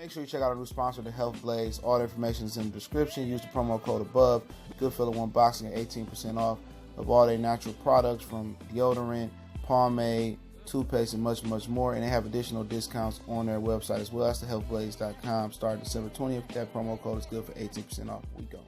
Make sure you check out our new sponsor, The Health Blaze. All the information is in the description. Use the promo code above. Goodfellow One Boxing at 18% off of all their natural products from deodorant, pomade, toothpaste, and much, much more. And they have additional discounts on their website as well. That's thehealthblaze.com. Starting December 20th. That promo code is good for 18% off. We go.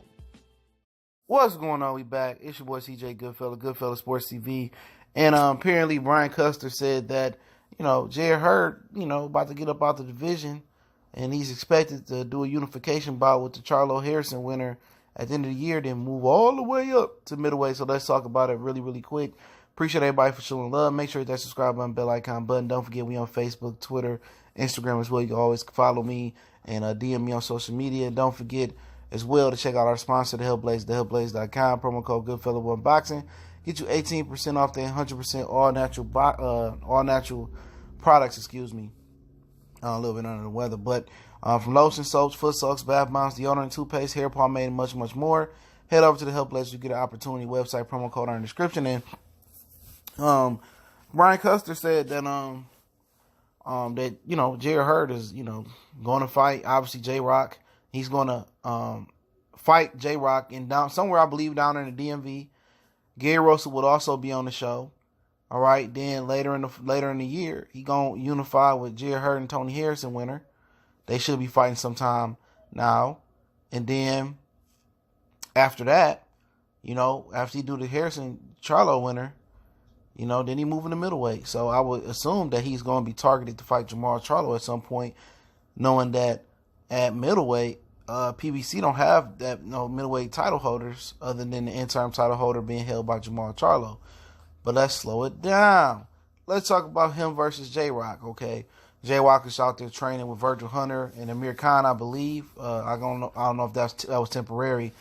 What's going on? We back. It's your boy CJ Goodfellow Sports TV. And apparently Brian Custer said that, Jarrett Hurd, about to get up out the division. And he's expected to do a unification bout with the Charlo Harrison winner at the end of the year, then move all the way up to middleweight. So let's talk about it really, really quick. Appreciate everybody for showing love. Make sure you hit that subscribe button, bell icon button. Don't forget we on Facebook, Twitter, Instagram as well. You can always follow me and DM me on social media. Don't forget as well to check out our sponsor, The Health Blaze, thehealthblaze.com. Promo code Goodfellow One Boxing. Get you 18% off their 100% all natural products. A little bit under the weather, but from lotion, soaps, foot soaks, bath bombs, deodorant, toothpaste, hair pomade, and much, much more. Head over to the Health Blaze. You get an opportunity website promo code in the description. And Brian Custer said that that Jarrett Hurd is going to fight obviously J.Rock. He's going to fight J.Rock and down somewhere I believe down in the DMV. Gary Russell would also be on the show. All right, then later in the year, he gonna unify with Jarrett Hurd and Tony Harrison winner. They should be fighting sometime now, and then after that, after he do the Harrison Charlo winner, then he move into middleweight. So I would assume that he's gonna be targeted to fight Jamal Charlo at some point, knowing that at middleweight, PBC don't have that middleweight title holders other than the interim title holder being held by Jamal Charlo. But let's slow it down. Let's talk about him versus J.Rock, okay? J.Rock is out there training with Virgil Hunter and Amir Khan, I believe. I don't know if that was temporary.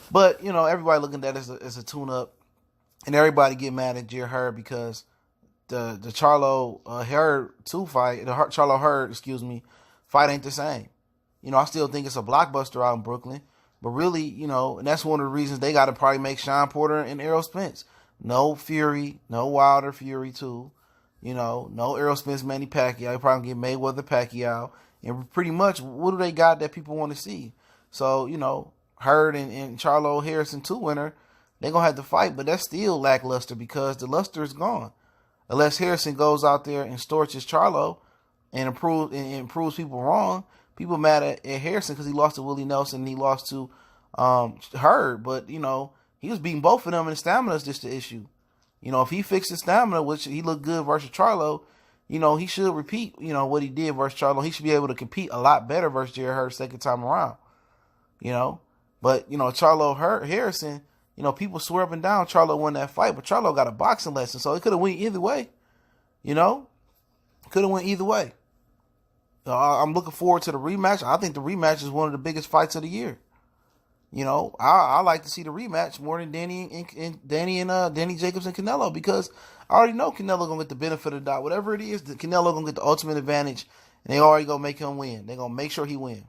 But, everybody looking at it as a tune-up. And everybody get mad at Jarrett Hurd because the Charlo Hurd 2 fight, the Charlo Hurd, fight ain't the same. I still think it's a blockbuster out in Brooklyn. But really, and that's one of the reasons they got to probably make Sean Porter and Errol Spence. No Fury, no Wilder Fury 2, no Errol Spence, Manny Pacquiao. You probably get Mayweather Pacquiao. And pretty much, what do they got that people want to see? So, Hurd and Charlo Harrison 2 winner, they're going to have to fight, but that's still lackluster because the luster is gone. Unless Harrison goes out there and torches Charlo and improves people wrong, people mad at Harrison because he lost to Willie Nelson and he lost to Hurd, but, he was beating both of them, and stamina is just the issue. If he fixes stamina, which he looked good versus Charlo, he should repeat, what he did versus Charlo. He should be able to compete a lot better versus Jarrett Hurd second time around. But, Charlo Harrison, people swear up and down Charlo won that fight, but Charlo got a boxing lesson, so it could have went either way. Could have went either way. I'm looking forward to the rematch. I think the rematch is one of the biggest fights of the year. I like to see the rematch more than Danny Jacobs and Canelo because I already know Canelo gonna get the benefit of the doubt. Whatever it is, Canelo gonna get the ultimate advantage, and they already gonna make him win. They gonna make sure he win.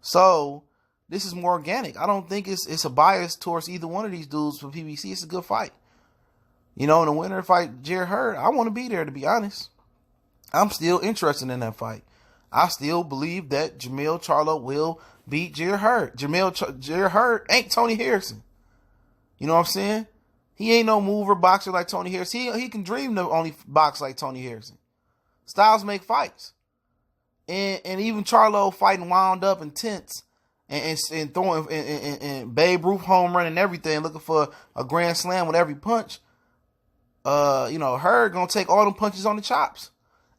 So this is more organic. I don't think it's a bias towards either one of these dudes for PBC. It's a good fight. And the winner fight Jarrett Hurd, I want to be there, to be honest. I'm still interested in that fight. I still believe that Jamil Charlo will beat Jarrett Hurd. Jarrett Hurd ain't Tony Harrison. You know what I'm saying? He ain't no mover boxer like Tony Harrison. He can dream to only box like Tony Harrison. Styles make fights. And even Charlo fighting wound up and tense and throwing and Babe Ruth home run and everything, looking for a grand slam with every punch. Hurd gonna take all them punches on the chops.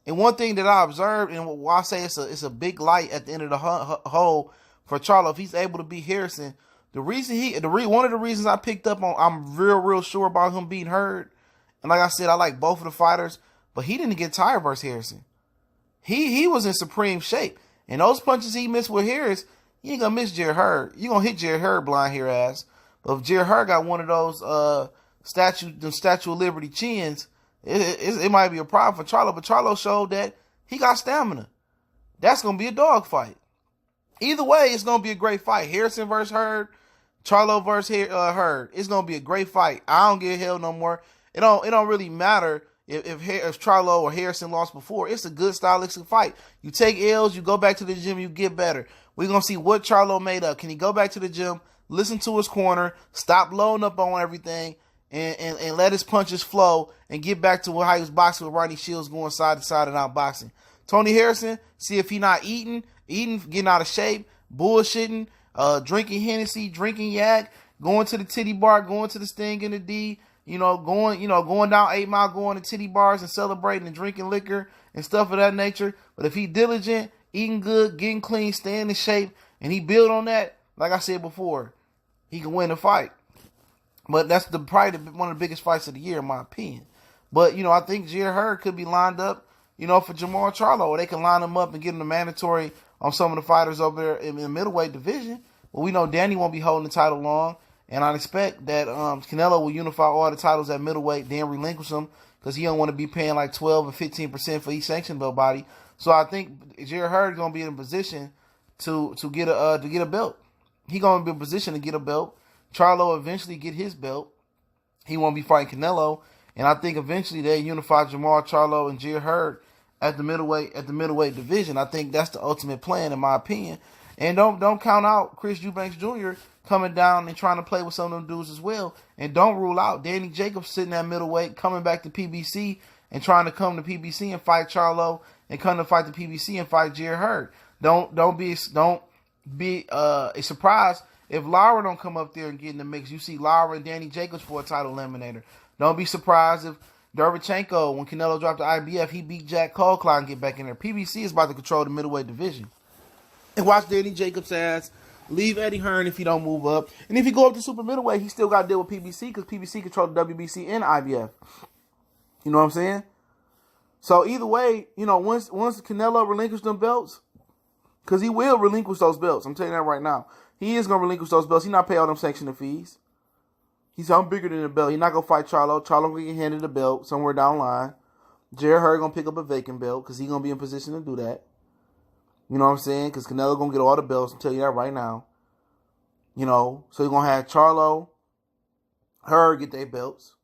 And one thing that I observed, and why I say it's a big light at the end of the hole for Charlo, if he's able to beat Harrison, one of the reasons I picked up on, I'm real sure about him beating Hurd. And like I said, I like both of the fighters, but he didn't get tired versus Harrison. He was in supreme shape, and those punches he missed with Harris, you ain't gonna miss Jarrett Hurd. You gonna hit Jarrett Hurd blind here ass. But if Jarrett Hurd got one of those Statue of Liberty chins, it might be a problem for Charlo, but Charlo showed that he got stamina. That's going to be a dog fight. Either way, it's going to be a great fight. Harrison versus Hurd, Charlo versus Hurd. It's going to be a great fight. I don't give a hell no more. It don't really matter if Charlo or Harrison lost before, it's a good stylistic fight. You take L's, you go back to the gym, you get better. We're going to see what Charlo made up. Can he go back to the gym, listen to his corner, stop loading up on everything, and let his punches flow and get back to how he was boxing with Rodney Shields, going side to side and out boxing. Tony Harrison, see if he not eating, getting out of shape, bullshitting, drinking Hennessy, drinking yak, going to the titty bar, going to the Sting and the D, going down 8 Mile, going to titty bars and celebrating and drinking liquor and stuff of that nature. But if he diligent, eating good, getting clean, staying in shape, and he build on that, like I said before, he can win the fight. But that's probably one of the biggest fights of the year, in my opinion. But, I think Jarrett Hurd could be lined up, for Jamal Charlo, or they can line him up and give him the mandatory on some of the fighters over there in the middleweight division. Well, we know Danny won't be holding the title long, and I expect that Canelo will unify all the titles at middleweight, then relinquish them, because he don't want to be paying like 12 or 15% for each sanctioned belt body. So I think Jarrett Hurd is going to be in a position to get a belt. He going to be in a position to get a belt. Charlo eventually get his belt. He won't be fighting Canelo, and I think eventually they unify Jamal Charlo and Jarrett Hurd at the middleweight division. I think that's the ultimate plan, in my opinion. And don't count out Chris Eubanks Jr. coming down and trying to play with some of them dudes as well. And don't rule out Danny Jacobs sitting at middleweight, coming back to PBC and trying to come to PBC and fight Charlo, and come to fight the PBC and fight Jarrett Hurd. Don't be a surprise if Lara don't come up there and get in the mix. You see Lara and Danny Jacobs for a title eliminator. Don't be surprised if Derevchenko, when Canelo dropped the IBF, he beat Jack Colclough and get back in there. PBC is about to control the middleweight division. And watch Danny Jacobs' ass leave Eddie Hearn if he don't move up. And if he go up to super middleweight, he still got to deal with PBC, because PBC control the WBC and IBF. You know what I'm saying? So either way, once Canelo relinquishes them belts, because he will relinquish those belts. I'm telling you that right now. He is going to relinquish those belts. He's not paying all them sanctioning fees. He's I'm bigger than the belt. He's not going to fight Charlo. Charlo going to get handed the belt somewhere down the line. Jarrett Hurd going to pick up a vacant belt, because he's going to be in position to do that. You know what I'm saying? Because Canelo going to get all the belts. I'm telling you that right now. So you're going to have Charlo, Hurd get their belts.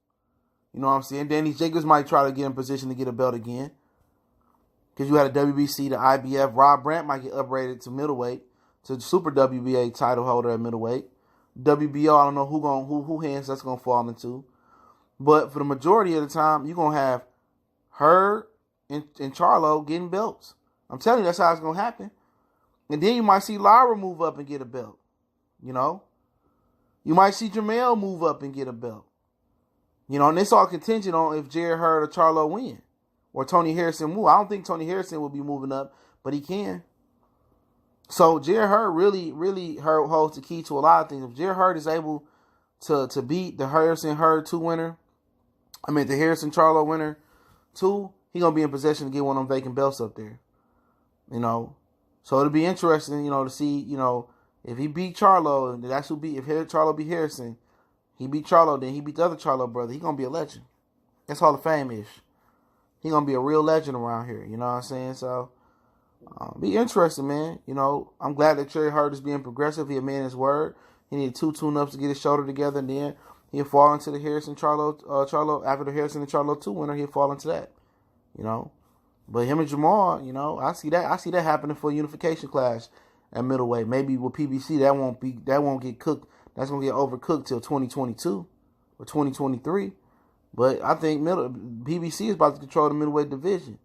You know what I'm saying? Danny Jacobs might try to get in position to get a belt again, because you had a WBC, the IBF. Rob Brandt might get upgraded to middleweight, to the super WBA title holder at middleweight. WBO, I don't know who hands that's going to fall into. But for the majority of the time, you're going to have Hurd and Charlo getting belts. I'm telling you, that's how it's going to happen. And then you might see Lara move up and get a belt. You might see Jamel move up and get a belt. And it's all contingent on if Jarrett Hurd or Charlo win, or Tony Harrison move. I don't think Tony Harrison will be moving up, but he can. So Jarrett Hurd really holds the key to a lot of things. If Jarrett Hurd is able to beat the Harrison Hurd 2 winner, the Harrison Charlo winner 2, he's going to be in possession to get one of them vacant belts up there. So it'll be interesting, to see, if he beat Charlo, and that's who beat, if Charlo beat Harrison, he beat Charlo, then he beat the other Charlo brother, he's going to be a legend. That's Hall of Fame-ish. He's going to be a real legend around here, you know what I'm saying? So, be interesting, man. I'm glad that Jarrett Hurd is being progressive. He a man his word. He needed 2 tune-ups to get his shoulder together, and then he'll fall into the Harrison Charlo, after the Harrison and Charlo 2 winner, he'll fall into that, But him and Jamal, I see that happening for a unification clash at middleweight. Maybe with PBC, that won't get cooked. That's gonna get overcooked till 2022 or 2023. But I think PBC is about to control the middleweight division.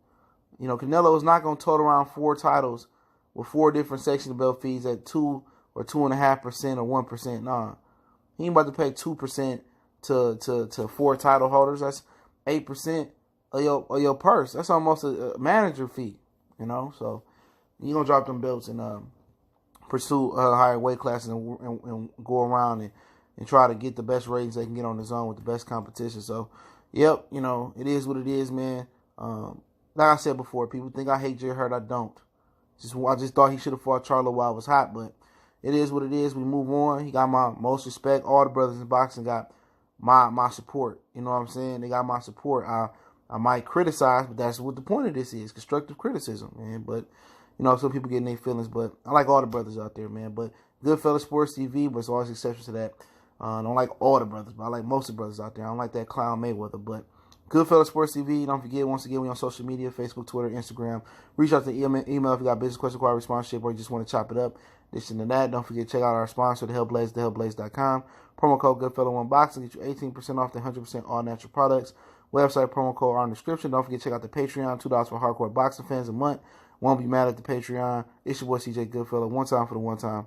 Canelo is not gonna total around 4 titles with 4 different section belt fees at 2 or 2.5% or 1%. Nah, he ain't about to pay 2% to 4 title holders. That's 8%. Of your purse. That's almost a manager fee, So you're going to drop them belts and pursue higher weight classes and go around and try to get the best ratings they can get on the zone with the best competition. So, yep, it is what it is, man. Like I said before, people think I hate Jarrett Hurd. I don't. I just thought he should have fought Charlo while it was hot, but it is what it is. We move on. He got my most respect. All the brothers in boxing got my support. You know what I'm saying? They got my support. I might criticize, but that's what the point of this is, constructive criticism, man. But, some people get in their feelings, but I like all the brothers out there, man. But Goodfellas Sports TV, but there's always exceptions to that. I don't like all the brothers, but I like most of the brothers out there. I don't like that clown Mayweather, but Goodfellas Sports TV. Don't forget, once again, we on social media, Facebook, Twitter, Instagram. Reach out to email if you got business question, require sponsorship, or you just want to chop it up. This and that. Don't forget to check out our sponsor, thehellblaze.com. Promo code Goodfella1Box and get you 18% off the 100% all natural products. Website promo code are in the description. Don't forget to check out the Patreon, $2 for hardcore boxing fans a month. Won't be mad at the Patreon. It's your boy CJ Goodfella. One time for the one time.